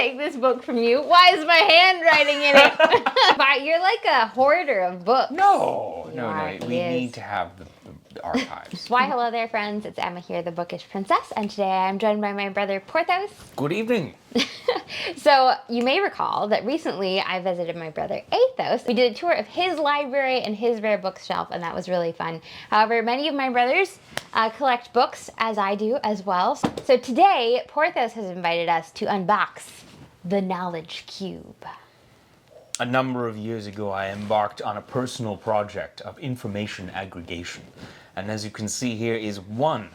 take this book from you. Why is my handwriting in it? But you're like a hoarder of books. No. We It need is. to have the archives. Why, hello there, friends. It's Emma here, the Bookish Princess, and today I'm joined by my brother Porthos. Good evening. So you may recall that recently I visited my brother Athos. We did a tour of his library and his rare bookshelf, and that was really fun. However, many of my brothers collect books, as I do as well. So today, Porthos has invited us to unbox the Knowledge Cube. A number of years ago, I embarked on a personal project of information aggregation. And as you can see here is one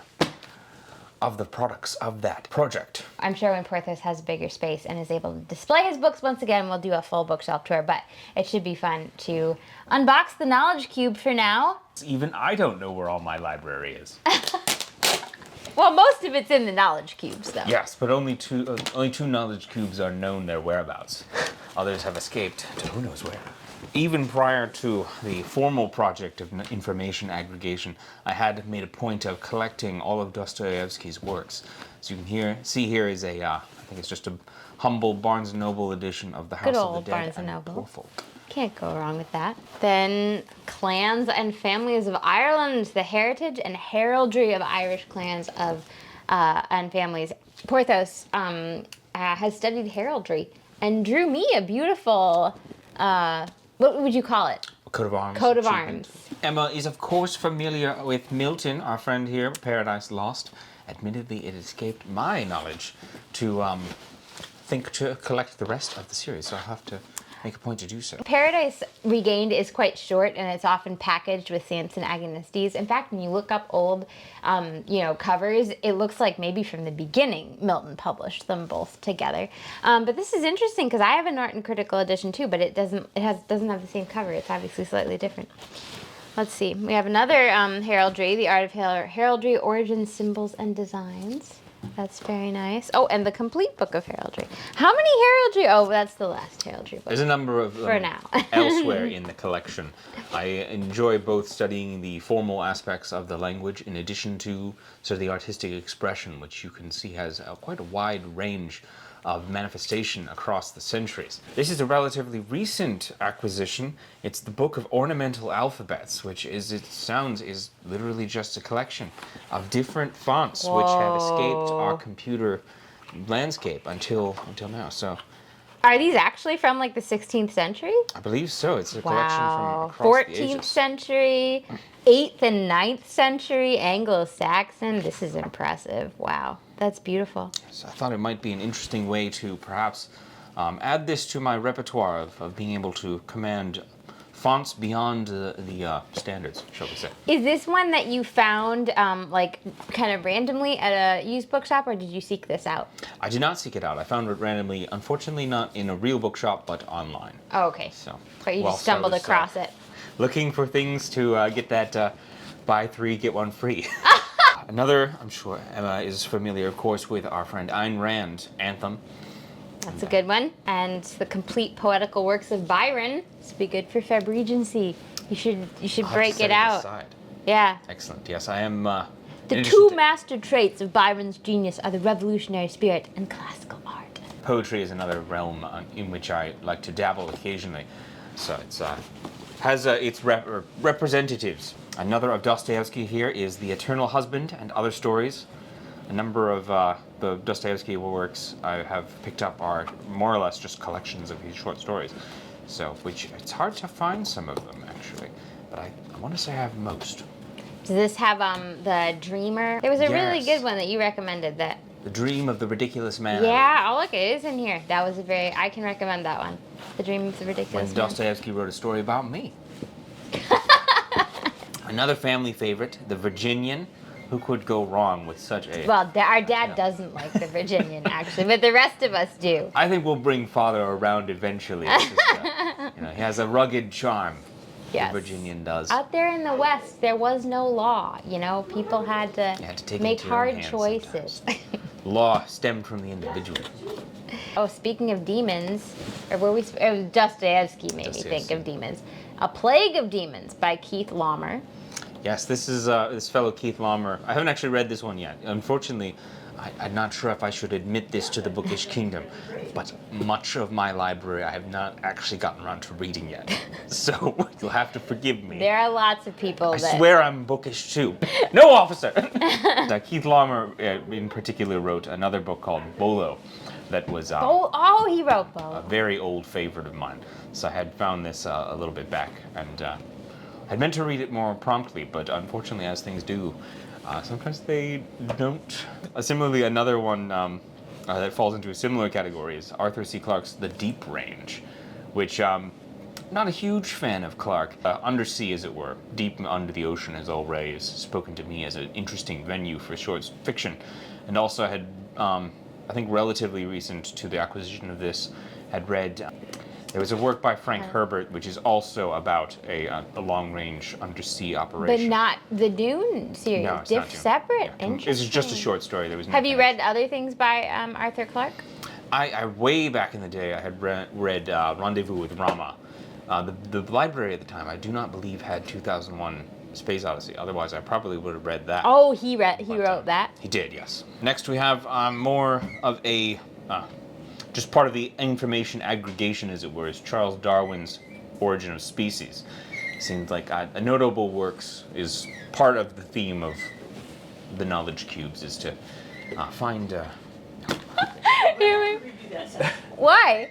of the products of that project. I'm sure when Porthos has bigger space and is able to display his books once again, we'll do a full bookshelf tour, but it should be fun to unbox the Knowledge Cube for now. Even I don't know where all my library is. Well, most of it's in the Knowledge Cubes, though. Yes, but only two knowledge cubes are known their whereabouts. Others have escaped to who knows where. Even prior to the formal project of information aggregation, I had made a point of collecting all of Dostoevsky's works. So you can see here is a, I think it's just a humble Barnes & Noble edition of The House of the Dead Barnes & Noble. Poor Folk. Can't go wrong with that. Then Clans and Families of Ireland, the heritage and heraldry of Irish clans and families. Porthos has studied heraldry and drew me a beautiful, what would you call it? Coat of arms. Coat of arms. Emma is of course familiar with Milton, our friend here, Paradise Lost. Admittedly, it escaped my knowledge to think to collect the rest of the series, so I'll have to make a point to do so. Paradise Regained is quite short, and it's often packaged with Samson Agonistes. In fact, when you look up old, covers, it looks like maybe from the beginning Milton published them both together. But this is interesting because I have a Norton Critical Edition too, but it doesn't have the same cover. It's obviously slightly different. Let's see. We have another heraldry, The Art of Heraldry: Origins, Symbols, and Designs. That's very nice. Oh, and the complete book of heraldry. How many heraldry? Oh, that's the last heraldry book. There's a number of for now. elsewhere in the collection. I enjoy both studying the formal aspects of the language in addition to sort of the artistic expression, which you can see has quite a wide range of manifestation across the centuries. This is a relatively recent acquisition. It's the Book of Ornamental Alphabets, which is literally just a collection of different fonts which have escaped our computer landscape until now. So, are these actually from like the 16th century? I believe so. It's a collection from across 14th the ages. century, 8th and 9th century, Anglo-Saxon. This is impressive. Wow, that's beautiful. So I thought it might be an interesting way to perhaps add this to my repertoire of being able to command fonts beyond the standards, shall we say. Is this one that you found kind of randomly at a used bookshop, or did you seek this out? I did not seek it out. I found it randomly, unfortunately not in a real bookshop, but online. Oh, okay. So, but you just stumbled across it. Looking for things to get that buy 3, get 1 free. Another, I'm sure Emma is familiar, of course, with our friend Ayn Rand, Anthem. That's a good one. And the complete poetical works of Byron. This would be good for Feb Regency. You should break it out. Aside. Yeah. Excellent. Yes, I am. The two master traits of Byron's genius are the revolutionary spirit and classical art. Poetry is another realm in which I like to dabble occasionally. So it's has its representatives. Another of Dostoevsky here is The Eternal Husband and Other Stories. A number of the Dostoevsky works I have picked up are more or less just collections of his short stories. So, which it's hard to find some of them actually, but I want to say I have most. Does this have the Dreamer? There was a really Yes. good one that you recommended that. The Dream of the Ridiculous Man. Yeah, oh look, it is in here. That was I can recommend that one. The Dream of the Ridiculous When Man. Dostoevsky wrote a story about me. Another family favorite, The Virginian. Who could go wrong with such a... Well, our dad doesn't like the Virginian, actually, but the rest of us do. I think we'll bring Father around eventually. It's just, he has a rugged charm. Yes. The Virginian does. Out there in the West, there was no law. People had to take make it into your own hard hands choices. Law stemmed from the individual. Oh, speaking of demons, or were we? It was Dostoevsky made me think of demons. A Plague of Demons by Keith Laumer. Yes, this is this fellow Keith Laumer. I haven't actually read this one yet. Unfortunately, I'm not sure if I should admit this to the bookish kingdom, but much of my library I have not actually gotten around to reading yet. So you'll have to forgive me. There are lots of people I that... swear I'm bookish too. No, officer! Keith Laumer in particular wrote another book called Bolo that was he wrote a Bolo. very old favorite of mine. So I had found this a little bit back, and I'd meant to read it more promptly, but unfortunately, as things do, sometimes they don't. Similarly, another one that falls into a similar category is Arthur C. Clarke's The Deep Range, which not a huge fan of Clarke. Undersea, as it were, deep under the ocean, has always spoken to me as an interesting venue for short fiction, and also had, I think, relatively recent to the acquisition of this, had read. There was a work by Frank Herbert, which is also about a long-range undersea operation. But not the Dune series. No, it's not Dune. Separate. Yeah, it's just a short story. There was Have you read other things by Arthur Clarke? I way back in the day, I had read Rendezvous with Rama. The library at the time, I do not believe, had 2001 Space Odyssey. Otherwise, I probably would have read that. Oh, he wrote that? He did, yes. Next, we have more of a... just part of the information aggregation, as it were, is Charles Darwin's Origin of Species. Seems like a notable works is part of the theme of the knowledge cubes, is to find... Why?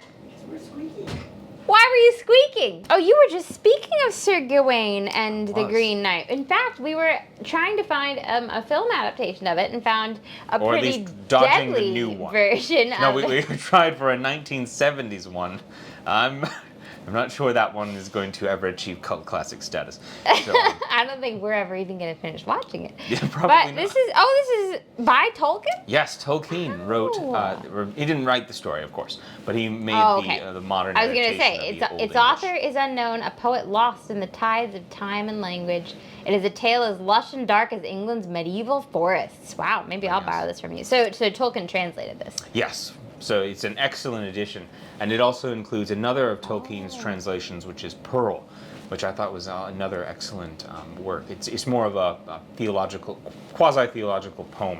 Why were you squeaking? Oh, you were just speaking of Sir Gawain and the Green Knight. In fact, we were trying to find a film adaptation of it and found a or pretty at least dodging deadly the new one. version No, of we tried for a 1970s one. I'm not sure that one is going to ever achieve cult classic status. So, I don't think we're ever even going to finish watching it. Yeah, probably but not. this is by Tolkien? Yes, Tolkien wrote. He didn't write the story, of course, but he made the modern. I was going to adaptation say of its the Old author is unknown, a poet lost in the tides of time and language. It is a tale as lush and dark as England's medieval forests. Wow, maybe I'll borrow this from you. So Tolkien translated this. Yes. So it's an excellent edition, and it also includes another of Tolkien's translations, which is Pearl, which I thought was another excellent work. It's more of a theological, quasi-theological poem.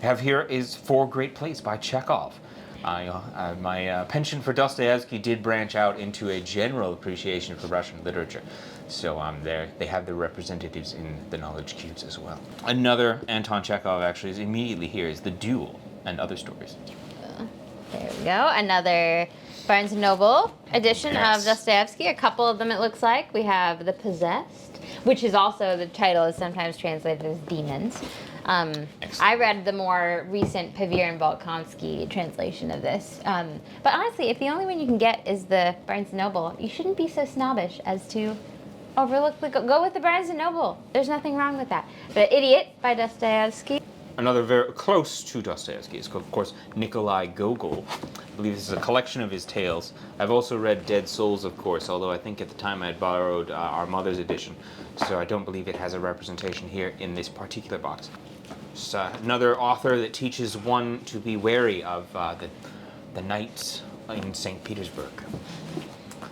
I have here is Four Great Plays by Chekhov. My penchant for Dostoevsky did branch out into a general appreciation for Russian literature. So they have their representatives in the knowledge cubes as well. Another Anton Chekhov actually is immediately here is The Duel and Other Stories. There we go. Another Barnes & Noble edition of Dostoevsky. A couple of them, it looks like. We have The Possessed, which is also, the title is sometimes translated as Demons. I read the more recent Pavir and Bolkonsky translation of this. But honestly, if the only one you can get is the Barnes & Noble, you shouldn't be so snobbish as to overlook go with the Barnes & Noble. There's nothing wrong with that. The Idiot by Dostoevsky. Another very close to Dostoevsky is, of course, Nikolai Gogol. I believe this is a collection of his tales. I've also read Dead Souls, of course, although I think at the time I had borrowed our mother's edition, so I don't believe it has a representation here in this particular box. It's another author that teaches one to be wary of the knights in St. Petersburg.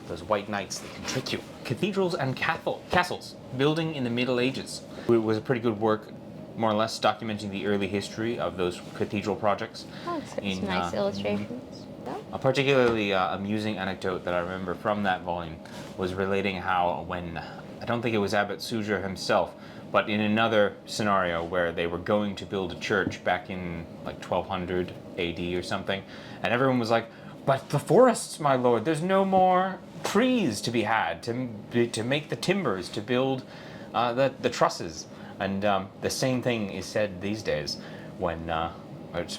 Those white knights that can trick you. Cathedrals and castles, building in the Middle Ages. It was a pretty good work, more or less documenting the early history of those cathedral projects. Oh, such nice illustrations. A particularly amusing anecdote that I remember from that volume was relating how when, I don't think it was Abbot Suger himself, but in another scenario where they were going to build a church back in like 1200 AD or something, and everyone was like, but the forests, my lord, there's no more trees to be had to make the timbers to build the trusses. And the same thing is said these days when,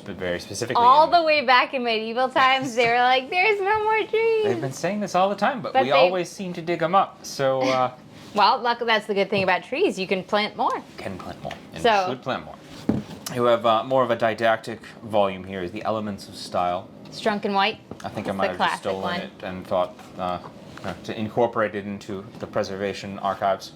very specifically... All the way back in medieval times, they were like, there's no more trees. They've been saying this all the time, but we always seem to dig them up, so... well, that's the good thing about trees. You can plant more. Can plant more, and should plant more. You have more of a didactic volume here, is The Elements of Style. Strunk and White. I think I might have just stolen it and thought to incorporate it into the preservation archives.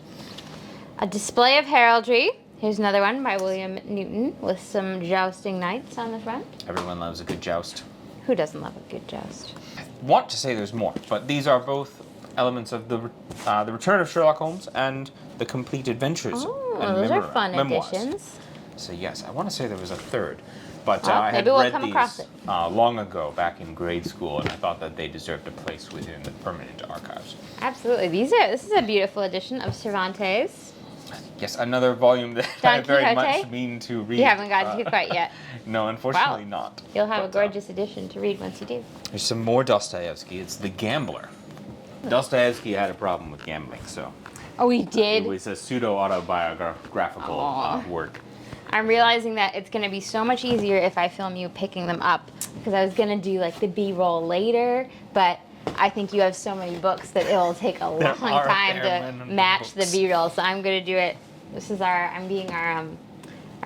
A Display of Heraldry. Here's another one by William Newton with some jousting knights on the front. Everyone loves a good joust. Who doesn't love a good joust? I want to say there's more, but these are both elements of the Return of Sherlock Holmes and The Complete Adventures. Oh, those are fun memoirs. editions. So yes, I want to say there was a third. But Well, I had maybe we'll read come these across it. long ago, back in grade school, and I thought that they deserved a place within the permanent archives. Absolutely. This is a beautiful edition of Cervantes. Yes, another volume that Don I very Quixote? much mean to read. You haven't gotten to it quite yet. No, unfortunately Wow. not. You'll have a But, gorgeous edition to read once you do. there's some more Dostoevsky. It's The Gambler. Dostoevsky had a problem with gambling, so Oh, he it did? was a pseudo-autobiographical work. I'm realizing that it's going to be so much easier if I film you picking them up, because I was going to do like the B-roll later, but I think you have so many books that it'll take a long time to match the B-roll, so I'm going to do it. I'm being our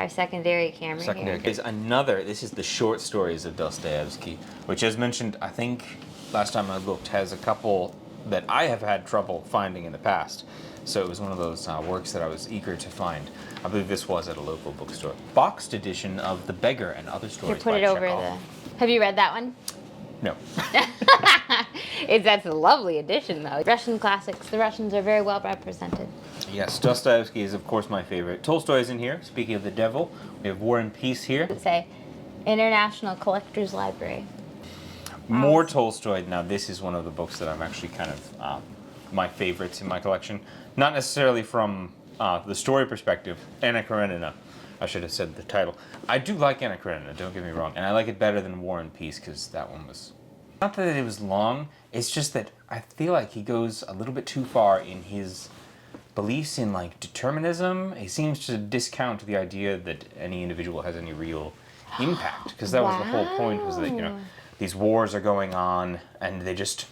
secondary camera Secondary. here. There's this is the short stories of Dostoevsky, which, as mentioned, I think last time I looked, has a couple that I have had trouble finding in the past. So it was one of those works that I was eager to find. I believe this was at a local bookstore. Boxed edition of The Beggar and Other Stories Here, put by it over Chekhov. Have you read that one? No. That's a lovely edition, though. Russian classics. The Russians are very well represented. Yes, Dostoevsky is, of course, my favorite. Tolstoy is in here. Speaking of the devil, we have War and Peace here. Say, International Collectors Library. More Tolstoy. Now, this is one of the books that I'm actually kind of my favorites in my collection. Not necessarily from the story perspective. Anna Karenina. I should have said the title. I do like Anna Karenina, don't get me wrong. And I like it better than War and Peace, because that one was... Not that it was long, it's just that I feel like he goes a little bit too far in his beliefs in, like, determinism. He seems to discount the idea that any individual has any real impact. Because that was the whole point, was that, you know, these wars are going on, and they just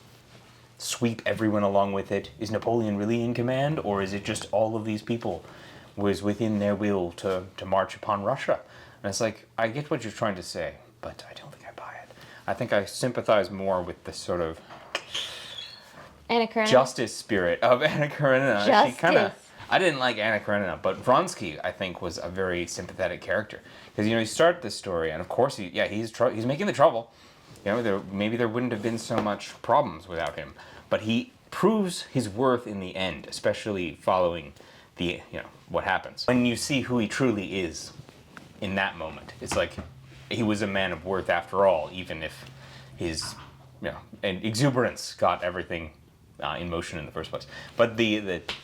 sweep everyone along with it. Is Napoleon really in command, or is it just all of these people was within their will to march upon Russia? And it's like, I get what you're trying to say, but I don't think I buy it. I think I sympathize more with the sort of Anna Karenina? justice spirit of Anna Karenina. Justice. I didn't like Anna Karenina, but Vronsky, I think, was a very sympathetic character. Because, you know, you start this story, and of course, he's making the trouble. You know, maybe there wouldn't have been so much problems without him. But he proves his worth in the end, especially following what happens. When you see who he truly is in that moment, it's like he was a man of worth after all, even if his and exuberance got everything in motion in the first place. But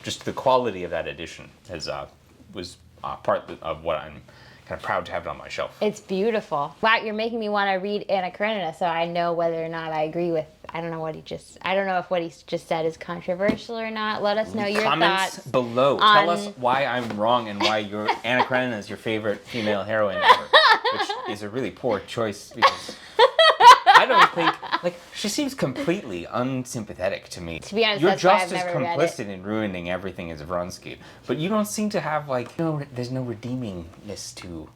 just the quality of that edition was part of what I'm kind of proud to have it on my shelf. It's beautiful. Wow, you're making me want to read Anna Karenina, so I know whether or not I agree with. I don't know if what he just said is controversial or not. Let us know your Comments thoughts below. Tell us why I'm wrong and why Anna Karenina is your favorite female heroine ever, which is a really poor choice, because I don't think, she seems completely unsympathetic to me. To be honest, you're that's why just I've as never read complicit in ruining everything as Vronsky, but you don't seem to have there's no redeemingness to.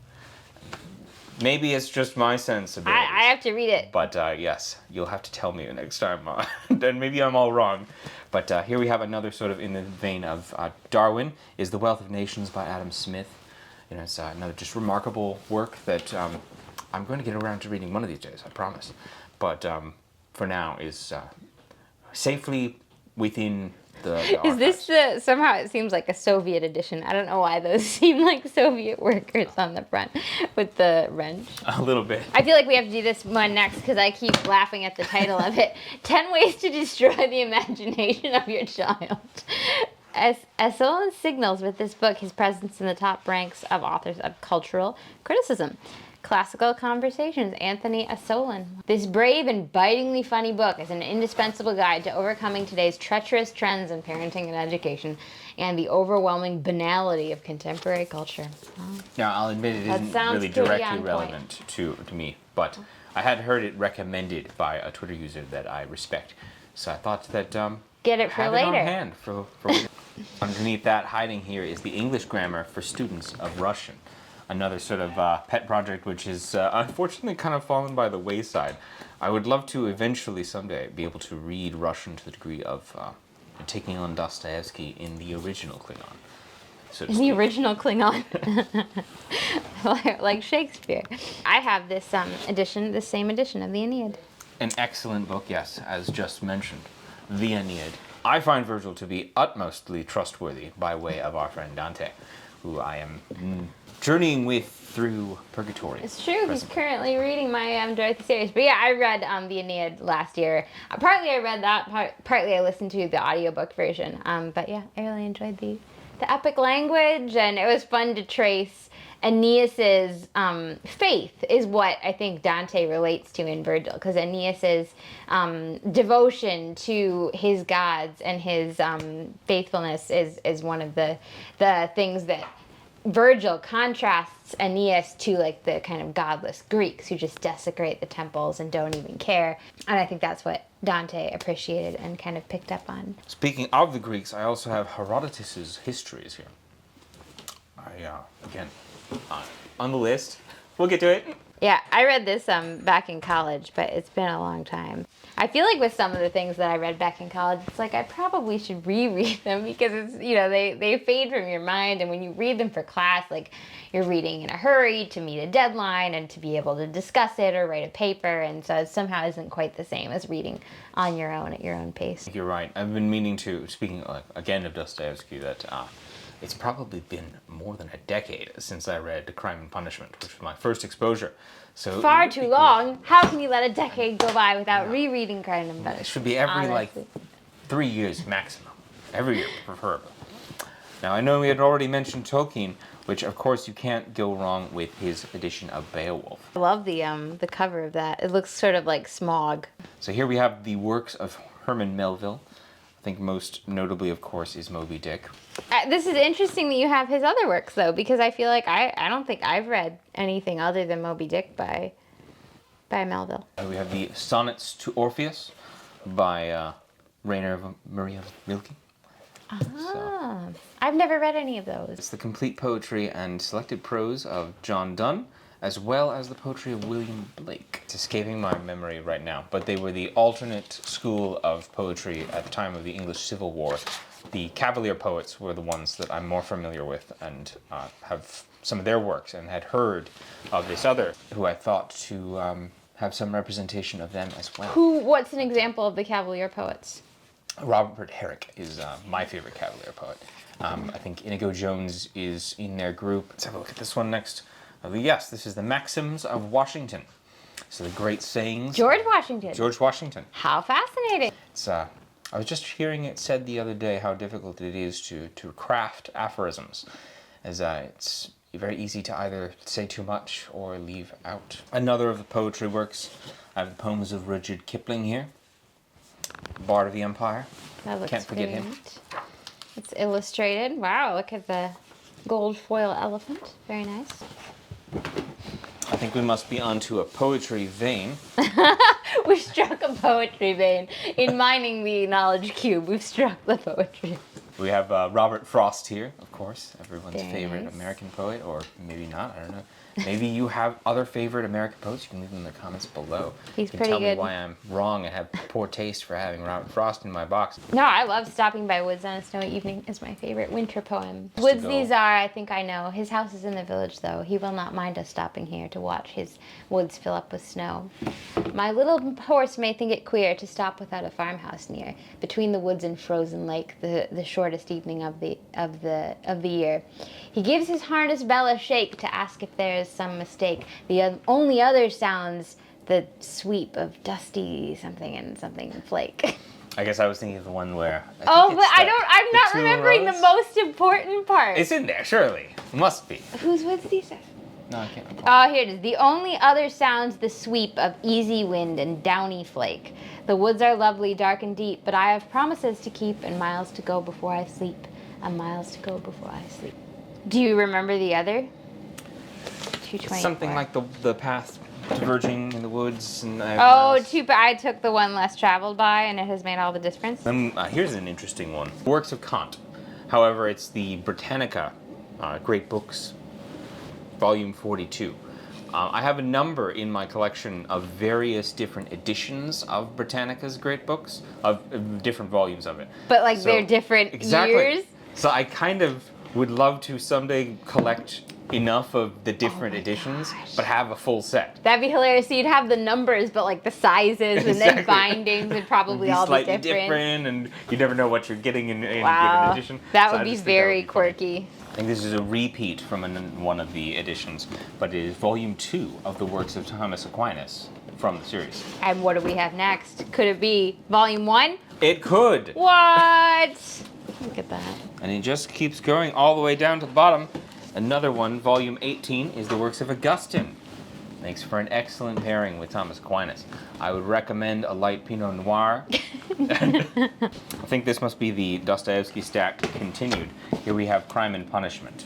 Maybe it's just my sensibilities. I have to read it. But yes, you'll have to tell me the next time. Then maybe I'm all wrong. But here we have another sort of in the vein of Darwin is The Wealth of Nations by Adam Smith. You know, it's another just remarkable work that I'm going to get around to reading one of these days, I promise. But for now is safely within the Is this somehow it seems like a Soviet edition? I don't know why those seem like Soviet workers on the front with the wrench. A little bit. I feel like we have to do this one next because I keep laughing at the title of it. 10 Ways to Destroy the Imagination of Your Child. As Solon signals with this book his presence in the top ranks of authors of cultural criticism. Classical Conversations, Anthony Assolin. This brave and bitingly funny book is an indispensable guide to overcoming today's treacherous trends in parenting and education and the overwhelming banality of contemporary culture. Now, I'll admit it isn't really directly relevant to me, but I had heard it recommended by a Twitter user that I respect. So I thought that get it for have later. It on hand for underneath that, hiding here, is the English grammar for students of Russian. Another sort of pet project which is unfortunately kind of fallen by the wayside. I would love to eventually someday be able to read Russian to the degree of taking on Dostoevsky in the original Klingon. So in the original Klingon. like Shakespeare. I have this edition, the same edition of the Aeneid. An excellent book, yes, as just mentioned. The Aeneid. I find Virgil to be utmostly trustworthy by way of our friend Dante, who I am journeying through purgatory. It's true. He's currently reading my Dorothy series. But yeah, I read the Aeneid last year. Partly I read that. Partly I listened to the audiobook version. But yeah, I really enjoyed the epic language, and it was fun to trace Aeneas's faith is what I think Dante relates to in Virgil, because Aeneas's devotion to his gods and his faithfulness is one of the things that Virgil contrasts Aeneas to, like, the kind of godless Greeks who just desecrate the temples and don't even care. And I think that's what Dante appreciated and kind of picked up on. Speaking of the Greeks, I also have Herodotus's histories here. Again, on the list. We'll get to it. Yeah, I read this back in college, but it's been a long time. I feel like with some of the things that I read back in college, it's like I probably should reread them because it's, they fade from your mind, and when you read them for class, like, you're reading in a hurry to meet a deadline and to be able to discuss it or write a paper, and so it somehow isn't quite the same as reading on your own at your own pace. You're right. I've been meaning to, speaking again of Dostoevsky, that it's probably been more than a decade since I read Crime and Punishment, which was my first exposure. So far too long. How can you let a decade go by without rereading Crime and Punishment? It should be every honestly. 3 years maximum. Every year, preferably. Now, I know we had already mentioned Tolkien, which of course you can't go wrong with his edition of Beowulf. I love the cover of that. It looks sort of like Smog. So here we have the works of Herman Melville. I think most notably, of course, is Moby Dick. This is interesting that you have his other works, though, because I feel like I don't think I've read anything other than Moby Dick by Melville. We have the Sonnets to Orpheus by Rainer Maria Rilke. I've never read any of those. It's the complete poetry and selected prose of John Donne, as well as the poetry of William Blake. It's escaping my memory right now, but they were the alternate school of poetry at the time of the English Civil War. The Cavalier poets were the ones that I'm more familiar with and have some of their works, and had heard of this other, who I thought to have some representation of them as well. What's an example of the Cavalier poets? Robert Herrick is my favorite Cavalier poet. I think Inigo Jones is in their group. Let's have a look at this one next. Yes, this is the Maxims of Washington. So the great sayings. George Washington. George Washington. How fascinating. It's I was just hearing it said the other day how difficult it is to craft aphorisms, as it's very easy to either say too much or leave out. Another of the poetry works, I have the poems of Rudyard Kipling here. Bard of the Empire. That looks Can't forget him. It's illustrated. Wow, look at the gold foil elephant. Very nice. I think we must be onto a poetry vein. We've struck a poetry vein. In mining the knowledge cube, we've struck the poetry. We have Robert Frost here, of course, everyone's Very favorite nice. American poet, or maybe not, I don't know. Maybe you have other favorite American poets. You can leave them in the comments below. He's you can pretty tell good. me why I'm wrong and have poor taste for having Robert Frost in my box. No, I love Stopping by Woods on a Snowy Evening is my favorite winter poem. to Woods go. these are, I think I know. His house is in the village, though. He will not mind us stopping here to watch his woods fill up with snow. My little horse may think it queer to stop without a farmhouse near, between the woods and frozen lake, the shortest evening of the year. He gives his harness bell a shake to ask if there is some mistake. The only other sounds the sweep of dusty something and something flake. I guess I was thinking of the one where... I'm not remembering the most important part. It's in there, surely. It must be. Whose woods these are? No, I can't recall. Oh, here it is. The only other sounds the sweep of easy wind and downy flake. The woods are lovely, dark and deep, but I have promises to keep and miles to go before I sleep. And miles to go before I sleep. Do you remember the other? 224. Something like the path diverging in the woods. And I took the one less traveled by, and it has made all the difference. Here's an interesting one. Works of Kant. However, it's the Britannica Great Books, Volume 42. I have a number in my collection of various different editions of Britannica's Great Books, of different volumes of it. But they're different exactly. years? So I kind of would love to someday collect enough of the different editions, but have a full set. That'd be hilarious. So you'd have the numbers, but like the sizes and then bindings would probably all be slightly different. and you never know what you're getting in a Wow, given edition. that So would I be just think that very would be funny. quirky. I think this is a repeat from one of the editions, but it is volume 2 of the works of Thomas Aquinas from the series. And what do we have next? Could it be volume 1? It could! What? Look at that. And it just keeps going all the way down to the bottom. Another one, volume 18, is the works of Augustine. Makes for an excellent pairing with Thomas Aquinas. I would recommend a light Pinot Noir. I think this must be the Dostoevsky stack continued. Here we have Crime and Punishment.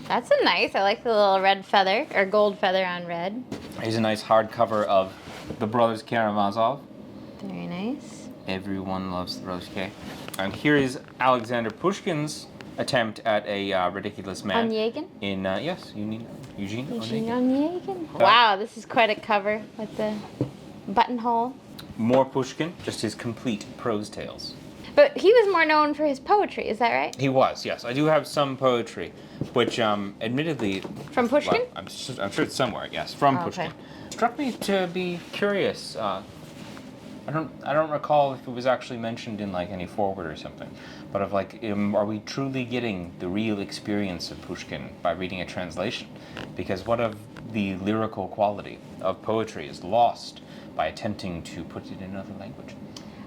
That's a nice. I like the little red feather, or gold feather on red. Here's a nice hardcover of The Brothers Karamazov. Very nice. Everyone loves the Brothers K. And here is Alexander Pushkin's attempt at a ridiculous man. Onegin? In, yes, Eugene Eugene Onegin. Onegin. Wow, this is quite a cover with the buttonhole. More Pushkin, just his complete prose tales. But he was more known for his poetry, is that right? He was, yes. I do have some poetry, which, admittedly... From Pushkin? Well, I'm sure it's somewhere, yes, from Pushkin. Struck me to be curious. I don't recall if it was actually mentioned in like any foreword or something, but of like, are we truly getting the real experience of Pushkin by reading a translation? Because what of the lyrical quality of poetry is lost by attempting to put it in another language?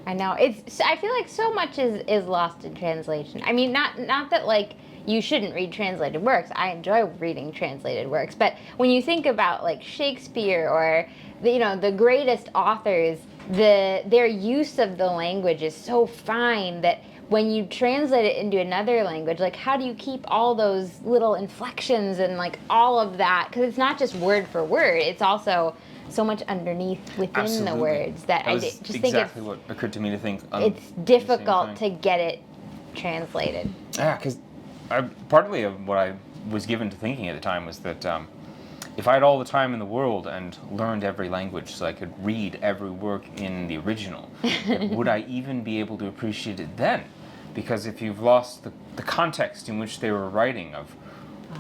I know. I feel like so much is lost in translation. I mean, not that like you shouldn't read translated works. I enjoy reading translated works, but when you think about like Shakespeare or the greatest authors, their use of the language is so fine that when you translate it into another language, like how do you keep all those little inflections and like all of that? Because it's not just word for word; it's also so much underneath within Absolutely. the words that I just think exactly what occurred to me to think. It's difficult to get it translated. Yeah, because partly of what I was given to thinking at the time was that if I had all the time in the world and learned every language so I could read every work in the original, would I even be able to appreciate it then? Because if you've lost the context in which they were writing of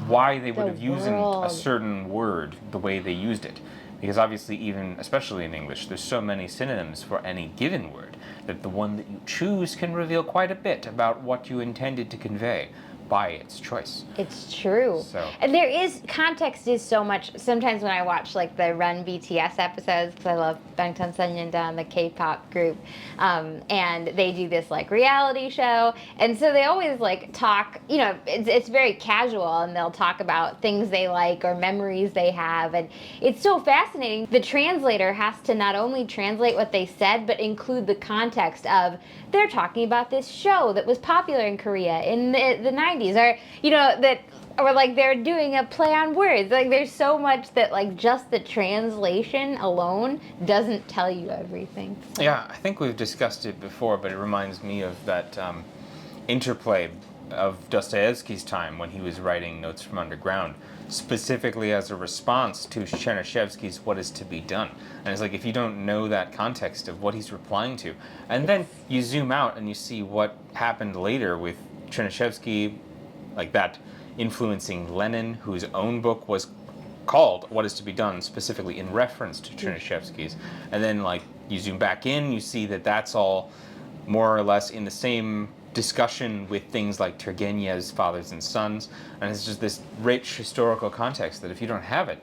why they would have used a certain word the way they used it. Because obviously especially in English, there's so many synonyms for any given word that the one that you choose can reveal quite a bit about what you intended to convey by its choice. It's true. And context is so much. Sometimes when I watch like the Run BTS episodes, because I love Bangtan Sonyeondan, the K-pop group, and they do this like reality show, and so they always like talk. It's very casual, and they'll talk about things they like or memories they have, and it's so fascinating. The translator has to not only translate what they said, but include the context of they're talking about this show that was popular in Korea in the 90s, or like they're doing a play on words. Like there's so much that like just the translation alone doesn't tell you everything. So. Yeah, I think we've discussed it before, but it reminds me of that interplay of Dostoevsky's time when he was writing Notes from Underground, specifically as a response to Chernyshevsky's What Is to Be Done. And it's like, if you don't know that context of what he's replying to, and then you zoom out and you see what happened later with Chernyshevsky, like that influencing Lenin, whose own book was called What Is to Be Done, specifically in reference to Chernyshevsky's. And then like you zoom back in, you see that that's all more or less in the same discussion with things like Turgenev's Fathers and Sons, and it's just this rich historical context that if you don't have it,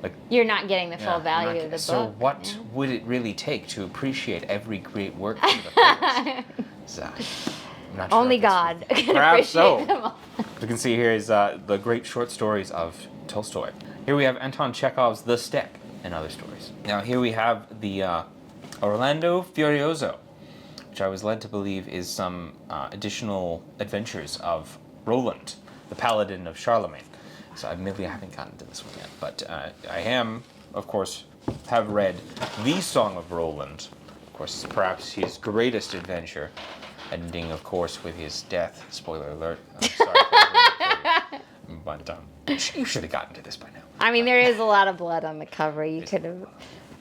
like you're not getting the full value of the book. So what would it really take to appreciate every great work of the poets? So, I'm not sure only God can perhaps appreciate so. them all. You can see here is the great short stories of Tolstoy. Here we have Anton Chekhov's The Steppe and other stories. Now here we have the Orlando Furioso, which I was led to believe is some additional adventures of Roland, the paladin of Charlemagne. So admittedly I haven't gotten to this one yet, but I am, of course, have read The Song of Roland. Of course, perhaps his greatest adventure, ending, of course, with his death. Spoiler alert. I'm sorry. But you should have gotten to this by now. I mean, there is a lot of blood on the cover. You could have.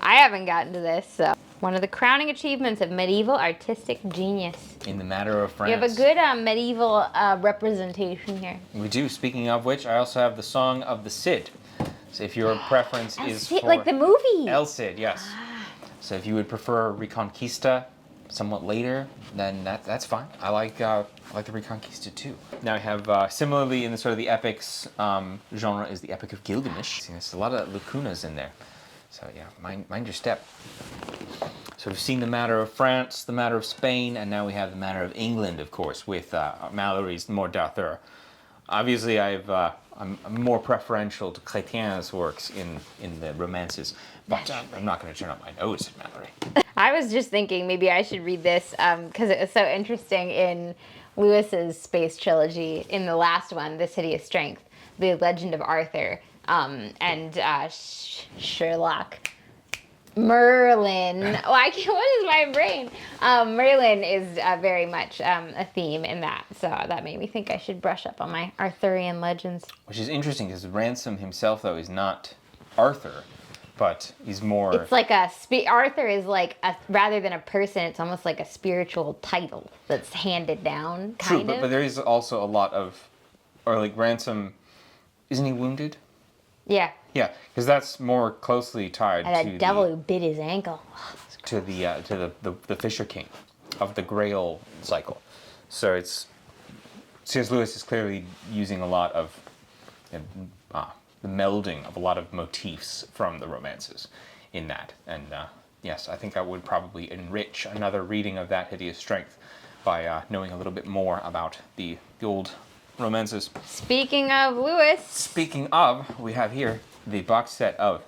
I haven't gotten to this, so. One of the crowning achievements of medieval artistic genius. In the matter of France. You have a good medieval representation here. We do. Speaking of which, I also have the Song of the Cid. So if your preference is for... Like the movie. El Cid, yes. So if you would prefer Reconquista somewhat later, then that's fine. I like the Reconquista too. Now I have, similarly in the sort of the epics genre is the Epic of Gilgamesh. See, there's a lot of lacunas in there. So yeah, mind your step. So we've seen the matter of France, the matter of Spain, and now we have the matter of England, of course, with Malory's Morte d'Arthur. Obviously, I'm more preferential to Chrétien's works in the romances, but I'm not going to turn up my nose at Mallory. I was just thinking maybe I should read this because it was so interesting in Lewis's space trilogy. In the last one, The City of Strength, The Legend of Arthur, and Sherlock. Merlin. What is my brain? Merlin is very much a theme in that, so that made me think I should brush up on my Arthurian legends. Which is interesting because Ransom himself, though, is not Arthur, but he's more... It's like Arthur is like rather than a person, it's almost like a spiritual title that's handed down, kind True, of. but there is also a lot of... Or like Ransom, isn't he wounded? Yeah. Yeah, because that's more closely tied And to that devil who bit his ankle. to the Fisher King of the Grail cycle. So it's C.S. Lewis is clearly using a lot of the melding of a lot of motifs from the romances in that. And yes, I think I would probably enrich another reading of That Hideous Strength by knowing a little bit more about the old romances. Speaking of Lewis. Speaking of, we have here the box set of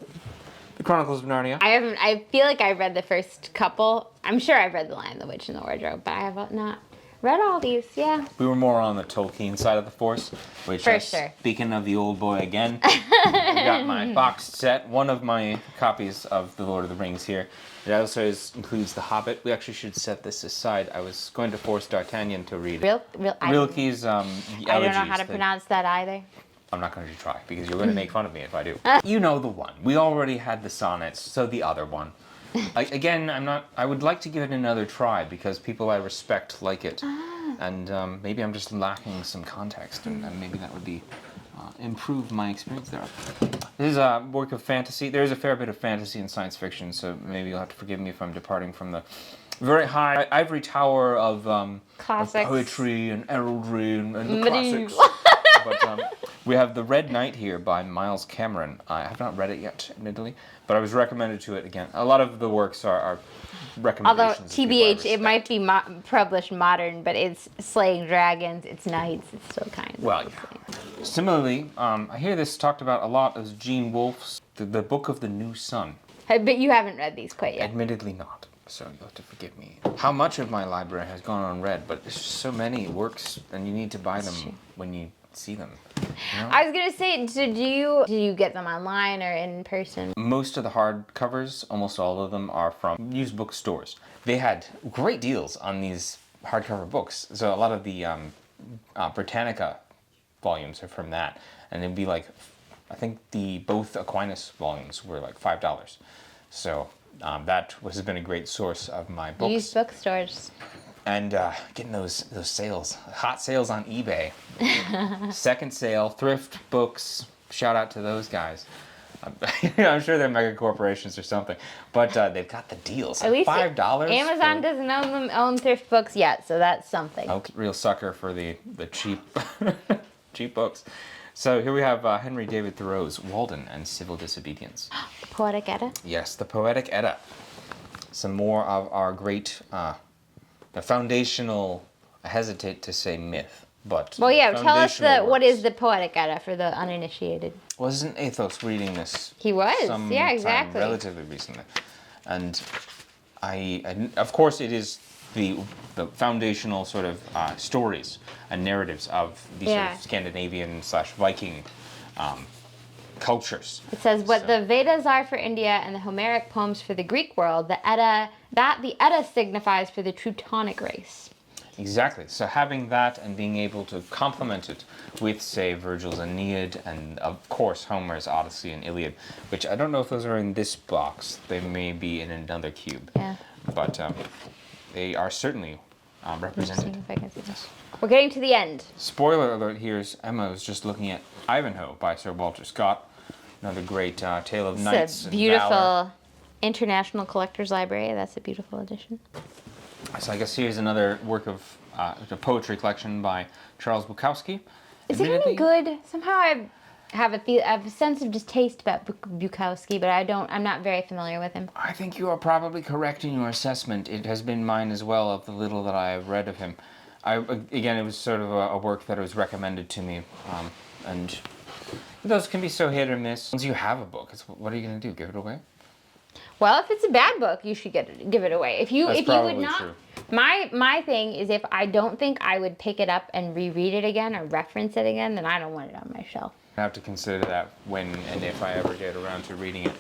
The Chronicles of Narnia. I feel like I read the first couple. I'm sure I've read The Lion, the Witch, and the Wardrobe, but I have not read all these, yeah. We were more on the Tolkien side of the force, which, For sure. Speaking of the old boy again, I got my box set, one of my copies of The Lord of the Rings here. It also includes The Hobbit. We actually should set this aside. I was going to force D'Artagnan to read Rilke's I don't know how to pronounce that either. I'm not going to try, because you're going to make fun of me if I do. You know the one. We already had the sonnets, so the other one. Again, I would like to give it another try, because people I respect like it. And maybe I'm just lacking some context, and maybe that would be improve my experience there. This is a work of fantasy. There's a fair bit of fantasy and science fiction, so maybe you'll have to forgive me if I'm departing from the very high ivory tower of poetry and heraldry and the classics. But we have The Red Knight here by Miles Cameron. I have not read it yet, admittedly, but I was recommended to it again. A lot of the works are recommendations. Although, TBH, it might be published modern, but it's slaying dragons, it's knights, it's still kind of Well, yeah. Similarly, I hear this talked about a lot as Gene Wolfe's The Book of the New Sun. But you haven't read these quite yet. Admittedly not, so you'll have to forgive me. How much of my library has gone unread, but there's just so many works, and you need to buy them when you see them. You know? I was gonna say, did you get them online or in person? Most of the hardcovers, almost all of them, are from used bookstores. They had great deals on these hardcover books. So a lot of the Britannica volumes are from that, and it'd be like, I think both Aquinas volumes were like $5. So that has been a great source of my books. Used bookstores. And getting those sales, hot sales on eBay. Second sale, thrift books, shout out to those guys. I'm sure they're mega corporations or something, but they've got the deals. At least $5. Amazon doesn't own thrift books yet, so that's something. Okay. Real sucker for the cheap cheap books. So here we have Henry David Thoreau's Walden and Civil Disobedience. Poetic Edda? Yes, the Poetic Edda. Some more of our great the foundational, I hesitate to say myth, but... Well, yeah, tell us what works. is the Poetic Edda for the uninitiated? Wasn't Athos reading this? He was, yeah, time exactly. Relatively recently. And of course it is the foundational sort of stories and narratives of the sort of Scandinavian / Viking cultures. It says what the Vedas are for India and the Homeric poems for the Greek world, the Edda signifies for the Teutonic race. Exactly. So having that and being able to complement it with, say, Virgil's Aeneid and, of course, Homer's Odyssey and Iliad, which I don't know if those are in this box. They may be in another cube. Yeah. But they are certainly represented. If I can see this. We're getting to the end. Spoiler alert, here's Emma was just looking at Ivanhoe by Sir Walter Scott. Another great tale of knights It's a and beautiful valor. International Collector's Library. That's a beautiful edition. So I guess here's another work of a poetry collection by Charles Bukowski. Is it any good? Somehow I have a sense of distaste about Bukowski, but I'm not very familiar with him. I think you are probably correct in your assessment. It has been mine as well of the little that I have read of him. Again, it was sort of a work that was recommended to me, and those can be so hit or miss. Once you have a book, what are you going to do? Give it away? Well, if it's a bad book, you should give it away. If you would not, true. My thing is if I don't think I would pick it up and reread it again or reference it again, then I don't want it on my shelf. I have to consider that when and if I ever get around to reading it.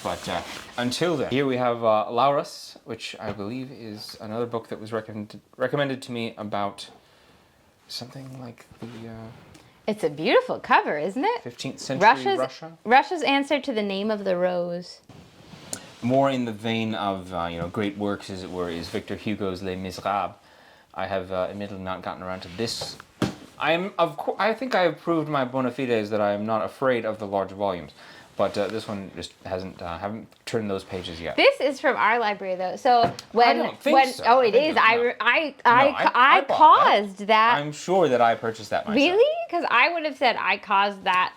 But until then, here we have Laurus, which I believe is another book that was recommended to me about something like the It's a beautiful cover, isn't it? 15th century Russia. Russia's answer to the name of the rose. More in the vein of great works, as it were, is Victor Hugo's Les Miserables. I have admittedly not gotten around to this. I think I have proved my bona fides that I am not afraid of the large volumes, but this one just haven't turned those pages yet. This is from our library though, so when I don't think so. Oh, it is. I caused that. I'm sure that I purchased that myself. Really? Because I would have said I caused that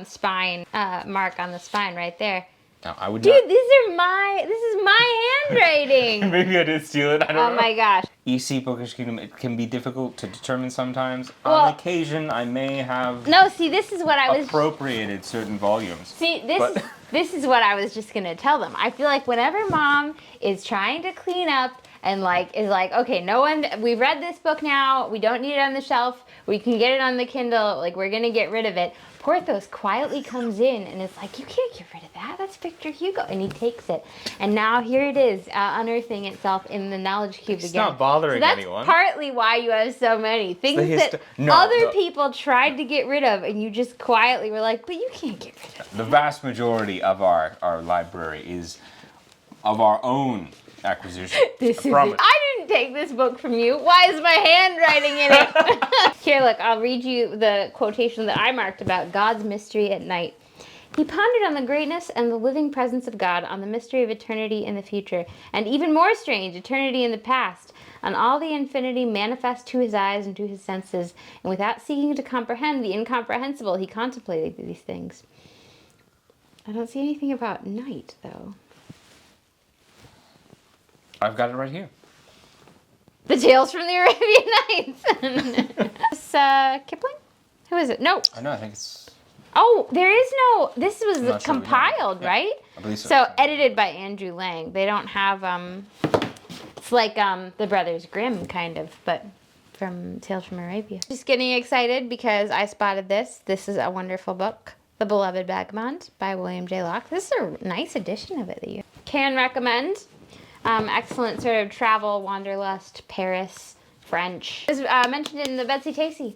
spine mark on the spine right there. No, I would Dude, not. this is my handwriting. Maybe I did steal it. I don't know. Oh my gosh. EC Bookish Kingdom, it can be difficult to determine sometimes. Well, on occasion, I may have No, see, this is what I was. appropriated certain volumes. See, this is what I was just gonna tell them. I feel like whenever mom is trying to clean up and is like, okay, we've read this book now. We don't need it on the shelf. We can get it on the Kindle. Like, we're gonna get rid of it. Porthos quietly comes in and is like, you can't get rid of that. That's Victor Hugo. And he takes it. And now here it is, unearthing itself in the knowledge cube It's again. not bothering that's anyone. Partly why you have so many. Things that other people tried to get rid of, and you just quietly were like, but you can't get rid of it. The vast majority of our library is of our own acquisition. I didn't take this book from you. Why is my handwriting in it? Here, look, I'll read you the quotation that I marked about God's mystery at night. He pondered on the greatness and the living presence of God, on the mystery of eternity in the future, and even more strange, eternity in the past, on all the infinity manifest to his eyes and to his senses, and without seeking to comprehend the incomprehensible, he contemplated these things. I don't see anything about night, though. I've got it right here. The Tales from the Arabian Nights. This, Kipling? Who is it? No. I know, I think it's... Oh, there is no... This was not sure compiled, yeah, right? I believe so. So, edited by Andrew Lang. They don't have... It's like the Brothers Grimm, kind of, but from Tales from Arabia. Just getting excited because I spotted this. This is a wonderful book. The Beloved Vagabond by William J. Locke. This is a nice edition of it that you can recommend. Excellent sort of travel, wanderlust, Paris, French. It was mentioned in the Betsy Tacy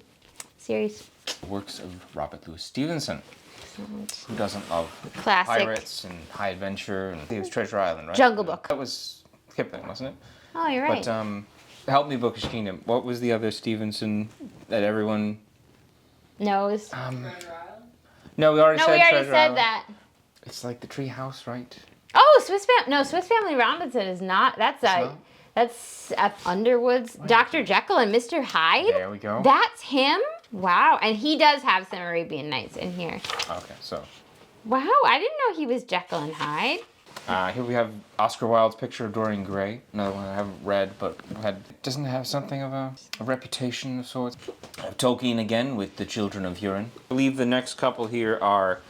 series. Works of Robert Louis Stevenson. Excellent. Who doesn't love Classic. pirates and high adventure? And it was Treasure Island, right? Jungle Book. That was Kipling, wasn't it? Oh, you're right. But help me, Bookish Kingdom. What was the other Stevenson that everyone Knows. No, we already said Treasure said Island. that. It's like the Tree House, right? Oh, Swiss Family Robinson is not. That's Underwood's Dr. Jekyll and Mr. Hyde. There we go. That's him. Wow, and he does have some Arabian Nights in here. Okay, so. Wow, I didn't know he was Jekyll and Hyde. Here we have Oscar Wilde's Picture of Dorian Gray. Another one I haven't read, but doesn't it have something of a reputation of sorts. Tolkien again with The Children of Hurin. I believe the next couple here are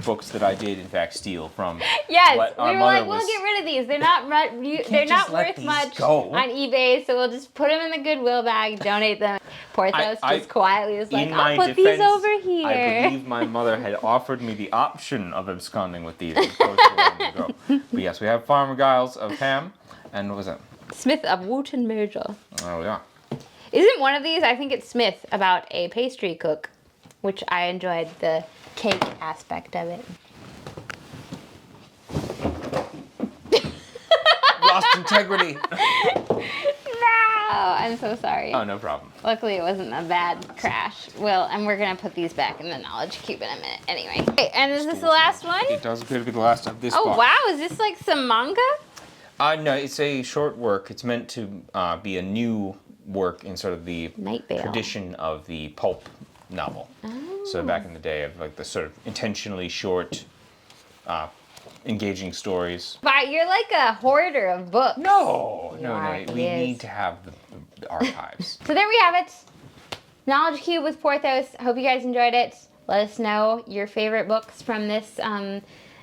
books that I did in fact steal from. Yes, what we our were mother like, we'll was. get rid of these. They're not just let worth these much go. on eBay, so we'll just put them in the Goodwill bag, donate them. Porthos just quietly was like, I'll put these over here. I believe my mother had offered me the option of absconding with these. Of course, we let them go. But yes, we have Farmer Giles of Ham, and what was that? Smith of Wootton Major. Oh, yeah. Isn't one of these, I think it's Smith, about a pastry cook, which I enjoyed the cake aspect of it. Lost integrity. No, I'm so sorry. Oh, no problem. Luckily, it wasn't a bad crash. Well, and we're gonna put these back in the knowledge cube in a minute. Anyway, okay, and is this the last one? It does appear to be the last of this Oh box. wow, is this like some manga? No, it's a short work. It's meant to be a new work in sort of the Night Vale. tradition of the pulp novel. Oh. So back in the day of like the sort of intentionally short, engaging stories. But you're like a hoarder of books. No. Yeah, We it is. need to have the archives. So there we have it. Knowledge Cube with Porthos. Hope you guys enjoyed it. Let us know your favorite books from this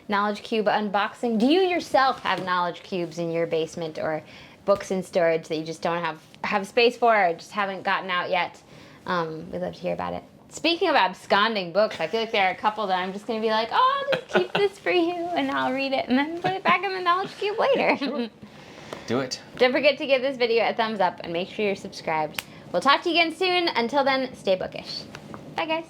Knowledge Cube unboxing. Do you yourself have knowledge cubes in your basement or books in storage that you just don't have space for or just haven't gotten out yet? We'd love to hear about it. Speaking of absconding books, I feel like there are a couple that I'm just going to be like, oh, I'll just keep this for you and I'll read it and then put it back in the knowledge cube later. Sure. Do it. Don't forget to give this video a thumbs up and make sure you're subscribed. We'll talk to you again soon. Until then, stay bookish. Bye, guys.